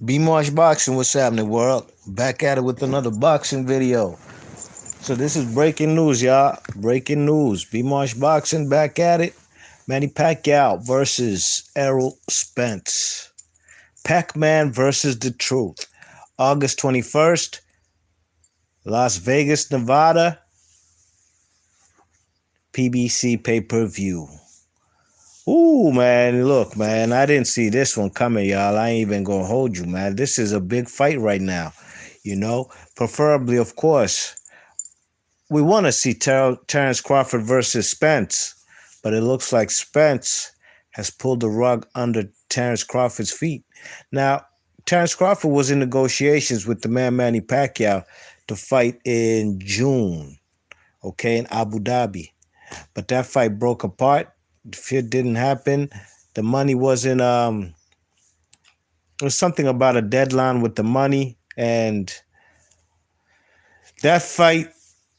B-Marsh Boxing, what's happening, world? Back at it with another boxing video. So this is breaking news, y'all. Breaking news. B-Marsh Boxing back at it. Manny Pacquiao versus Errol Spence. Pac-Man versus the Truth. August 21st, Las Vegas, Nevada. PBC pay-per-view. Ooh, man, look, man, I didn't see this one coming, y'all. I ain't even gonna hold you, man. This is a big fight right now, Preferably, of course, we want to see Terrence Crawford versus Spence, but it looks like Spence has pulled the rug under Terrence Crawford's feet. Now, Terrence Crawford was in negotiations with the man Manny Pacquiao to fight in June, okay, in Abu Dhabi. But that fight broke apart. It didn't happen. The money wasn't there was something about a deadline with the money, and that fight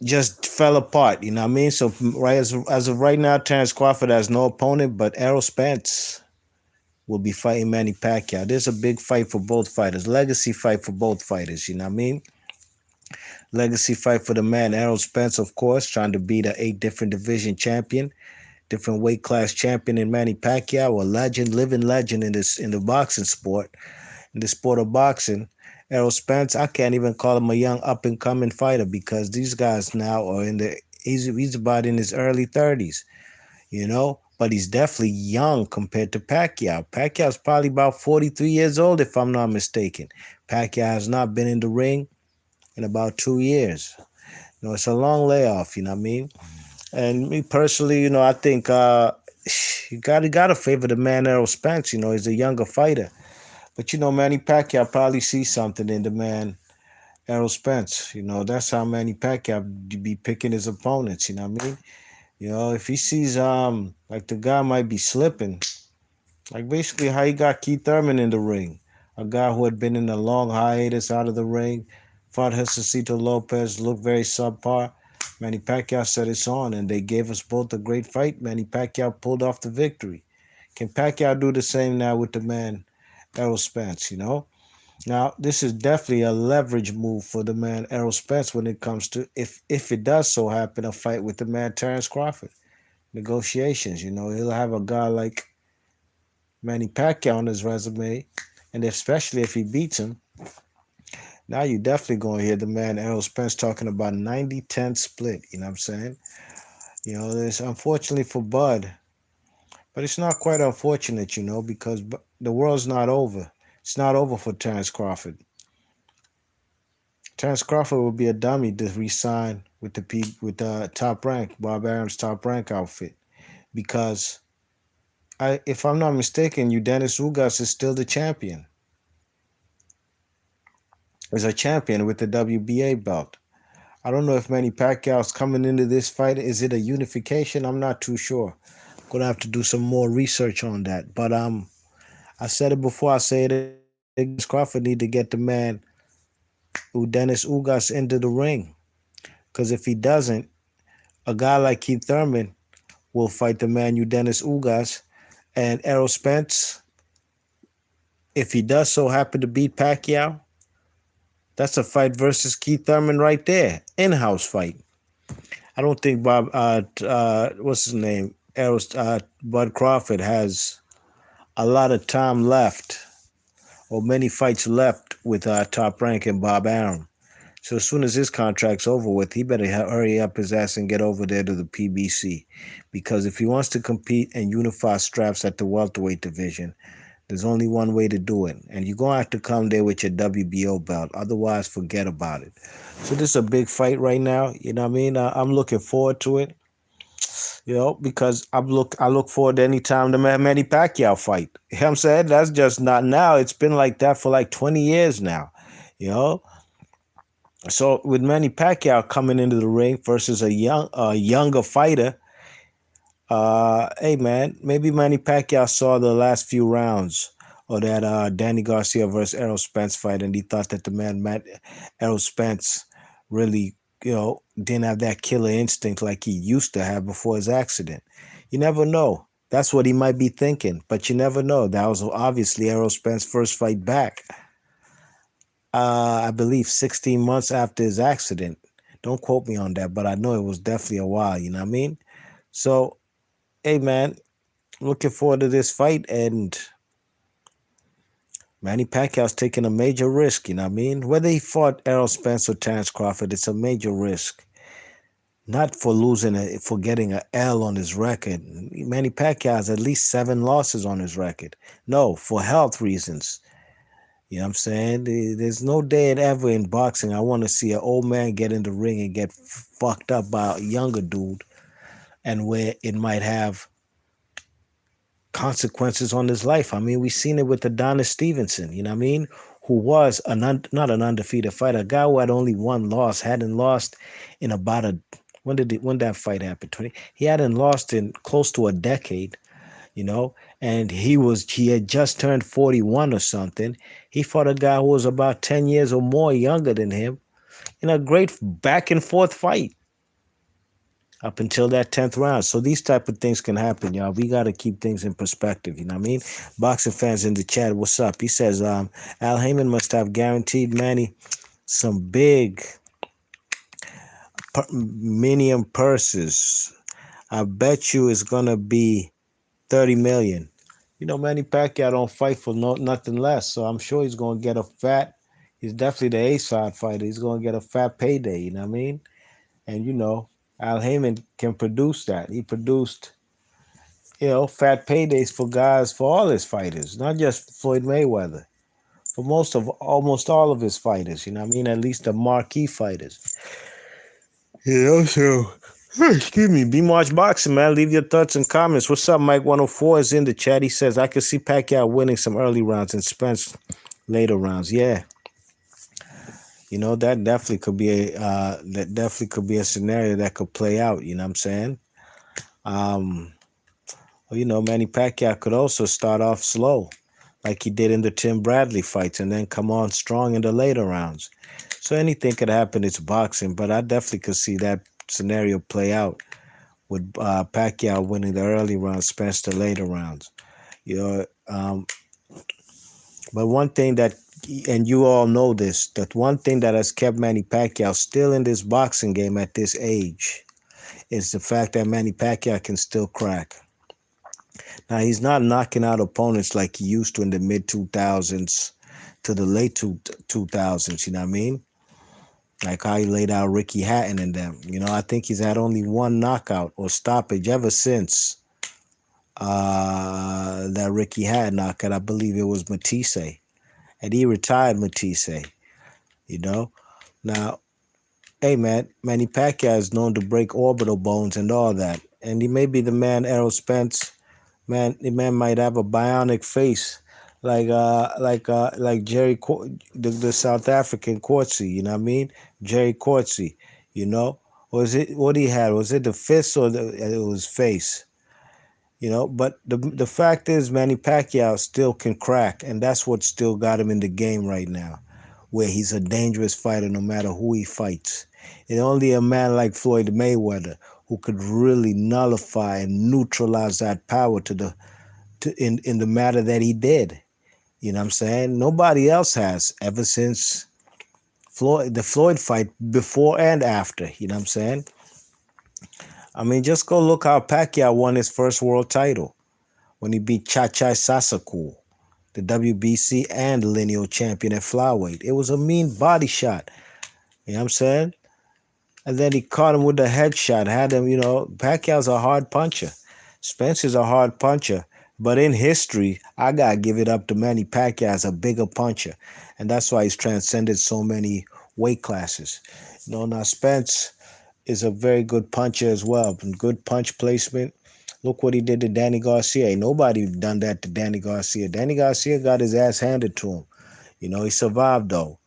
just fell apart, you know what I mean? So right as of right now, Terrence Crawford has no opponent, but Errol Spence will be fighting Manny Pacquiao. There's a big fight for both fighters, legacy fight for both fighters, you know what I mean? Legacy fight for the man Errol Spence, of course, trying to beat an 8 different division champion, different weight class champion in Manny Pacquiao, a legend, living legend in the boxing sport, in the sport of boxing. Errol Spence, I can't even call him a young up and coming fighter because these guys now are he's about in his early 30s, but he's definitely young compared to Pacquiao. Pacquiao's probably about 43 years old, if I'm not mistaken. Pacquiao has not been in the ring in about 2 years. It's a long layoff, you know what I mean? And me personally, I think you gotta favor the man Errol Spence. He's a younger fighter. But Manny Pacquiao probably sees something in the man Errol Spence. That's how Manny Pacquiao be picking his opponents. You know what I mean? If he sees like the guy might be slipping, like basically how he got Keith Thurman in the ring, a guy who had been in a long hiatus out of the ring, fought Jesucito Lopez, looked very subpar. Manny Pacquiao said it's on, and they gave us both a great fight. Manny Pacquiao pulled off the victory. Can Pacquiao do the same now with the man Errol Spence? Now, this is definitely a leverage move for the man Errol Spence when it comes to, if it does so happen, a fight with the man Terrence Crawford. Negotiations, he'll have a guy like Manny Pacquiao on his resume, and especially if he beats him, now you definitely going to hear the man Errol Spence talking about 90-10 split, you know what I'm saying? It's unfortunately for Bud, but it's not quite unfortunate, because the world's not over. It's not over for Terrence Crawford. Terrence Crawford would be a dummy to re-sign with the Top Rank, Bob Arum's Top Rank outfit, because if I'm not mistaken, Dennis Ugas is still the champion. Is a champion with the WBA belt. I don't know if Manny Pacquiao's coming into this fight. Is it a unification? I'm not too sure. I'm gonna have to do some more research on that. But I said it before. I say it again. Crawford need to get the man Dennis Ugas into the ring, because if he doesn't, a guy like Keith Thurman will fight the man Dennis Ugas, and Errol Spence. If he does so happen to beat Pacquiao, that's a fight versus Keith Thurman right there, in-house fight. I don't think what's his name, Bud Crawford has a lot of time left, or many fights left with Top Rank and Bob Arum. So as soon as his contract's over with, he better hurry up his ass and get over there to the PBC, because if he wants to compete and unify straps at the welterweight division, there's only one way to do it, and you're going to have to come there with your WBO belt. Otherwise, forget about it. So this is a big fight right now. You know what I mean? I'm looking forward to it, because I look forward to any time the Manny Pacquiao fight. You know what I'm saying? That's just not now. It's been like that for like 20 years now, you know? So with Manny Pacquiao coming into the ring versus a younger fighter, hey man, maybe Manny Pacquiao saw the last few rounds of that Danny Garcia versus Errol Spence fight, and he thought that the man Errol Spence really, didn't have that killer instinct like he used to have before his accident. You never know. That's what he might be thinking, but you never know. That was obviously Errol Spence's first fight back. I believe 16 months after his accident. Don't quote me on that, but I know it was definitely a while, you know what I mean? So, hey man, looking forward to this fight, and Manny Pacquiao's taking a major risk, you know what I mean? Whether he fought Errol Spence or Terence Crawford, it's a major risk. Not for for getting a L on his record. Manny Pacquiao has at least 7 losses on his record. No, for health reasons. You know what I'm saying? There's no day ever in boxing I want to see an old man get in the ring and get fucked up by a younger dude, and where it might have consequences on his life. I mean, we've seen it with Adonis Stevenson, you know what I mean? Who was not an undefeated fighter, a guy who had only one loss, hadn't lost in about a when that fight happened? 20. He hadn't lost in close to a decade, you know, and he had just turned 41 or something. He fought a guy who was about 10 years or more younger than him in a great back and forth fight up until that 10th round. So these type of things can happen, y'all. We got to keep things in perspective, you know what I mean? Boxing fans in the chat, what's up? He says, Al Heyman must have guaranteed Manny some big minium purses. I bet you it's going to be 30 million. You know, Manny Pacquiao don't fight for nothing less, so I'm sure he's going to get a fat, he's definitely the A-side fighter. He's going to get a fat payday, you know what I mean? And, you know, Al Heyman can produce that. He produced, fat paydays for guys, for all his fighters, not just Floyd Mayweather, for almost all of his fighters, you know what I mean? At least the marquee fighters. So, excuse me, Be March Boxing, man. Leave your thoughts and comments. What's up, Mike 104 is in the chat. He says, I could see Pacquiao winning some early rounds and Spence later rounds. Yeah. You know, that definitely could be a scenario that could play out, you know what I'm saying? Well, you know, Manny Pacquiao could also start off slow, like he did in the Tim Bradley fights, and then come on strong in the later rounds. So anything could happen. It's boxing, but I definitely could see that scenario play out with Pacquiao winning the early rounds, Spence the later rounds. You know, but one thing that, and you all know this, that one thing that has kept Manny Pacquiao still in this boxing game at this age is the fact that Manny Pacquiao can still crack. Now, he's not knocking out opponents like he used to in the mid 2000s to the late 2000s, you know what I mean? Like how he laid out Ricky Hatton and them. You know, I think he's had only one knockout or stoppage ever since that Ricky Hatton knockout. I believe it was Matisse. And he retired Matisse, you know? Now, hey, man, Manny Pacquiao is known to break orbital bones and all that. And he may be the man, Errol Spence. Man, the man might have a bionic face, like Jerry, the South African Courtsey. You know what I mean? Jerry Courtsey. You know, was it what he had? Was it the fist or it was face? You know, but the fact is, Manny Pacquiao still can crack, and that's what still got him in the game right now, where he's a dangerous fighter no matter who he fights. And only a man like Floyd Mayweather who could really nullify and neutralize that power in the matter that he did. You know what I'm saying? Nobody else has ever since the Floyd fight, before and after. You know what I'm saying? I mean, just go look how Pacquiao won his first world title when he beat Cha-Cha Sasaku, the WBC and lineal champion at flyweight. It was a mean body shot. You know what I'm saying? And then he caught him with the headshot, had him, Pacquiao's a hard puncher. Spence is a hard puncher. But in history, I got to give it up to Manny Pacquiao as a bigger puncher. And that's why he's transcended so many weight classes. Now Spence is a very good puncher as well. Good punch placement. Look what he did to Danny Garcia. Ain't nobody done that to Danny Garcia. Danny Garcia got his ass handed to him. He survived, though.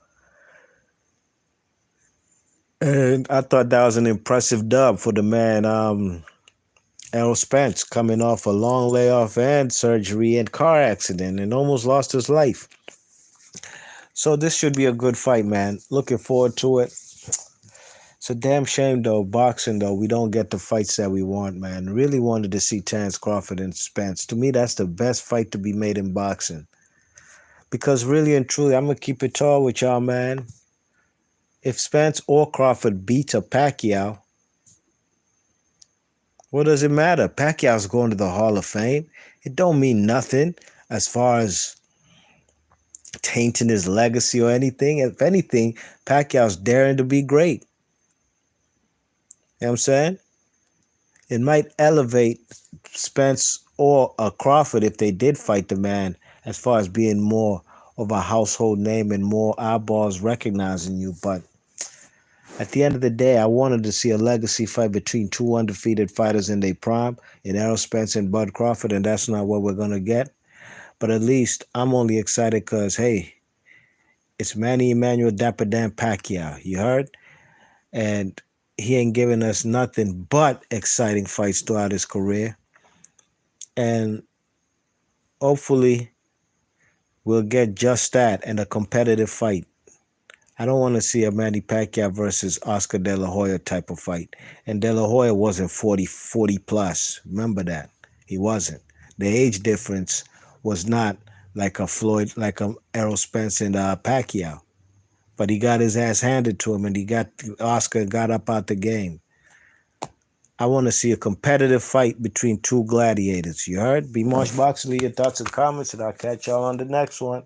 And I thought that was an impressive dub for the man, Errol Spence, coming off a long layoff and surgery and car accident and almost lost his life. So this should be a good fight, man. Looking forward to it. It's a damn shame, though, boxing, though, we don't get the fights that we want, man. Really wanted to see Terence Crawford and Spence. To me, that's the best fight to be made in boxing. Because really and truly, I'm gonna keep it tall with y'all, man. If Spence or Crawford beats a Pacquiao, what does it matter? Pacquiao's going to the Hall of Fame. It don't mean nothing as far as tainting his legacy or anything. If anything, Pacquiao's daring to be great. You know what I'm saying? It might elevate Spence or Crawford if they did fight the man as far as being more of a household name and more eyeballs recognizing you. But at the end of the day, I wanted to see a legacy fight between two undefeated fighters in their prime, in Errol Spence and Bud Crawford, and that's not what we're going to get. But at least I'm only excited because, hey, it's Manny Emmanuel Dapper Dan Pacquiao. You heard? And he ain't giving us nothing but exciting fights throughout his career. And hopefully we'll get just that and a competitive fight. I don't want to see a Manny Pacquiao versus Oscar De La Hoya type of fight. And De La Hoya wasn't 40 plus. Remember that. He wasn't. The age difference was not like a Floyd, like a Errol Spence and Pacquiao. But he got his ass handed to him and Oscar got up out the game. I want to see a competitive fight between two gladiators. You heard? Be Marsh Boxley, your thoughts and comments, and I'll catch y'all on the next one.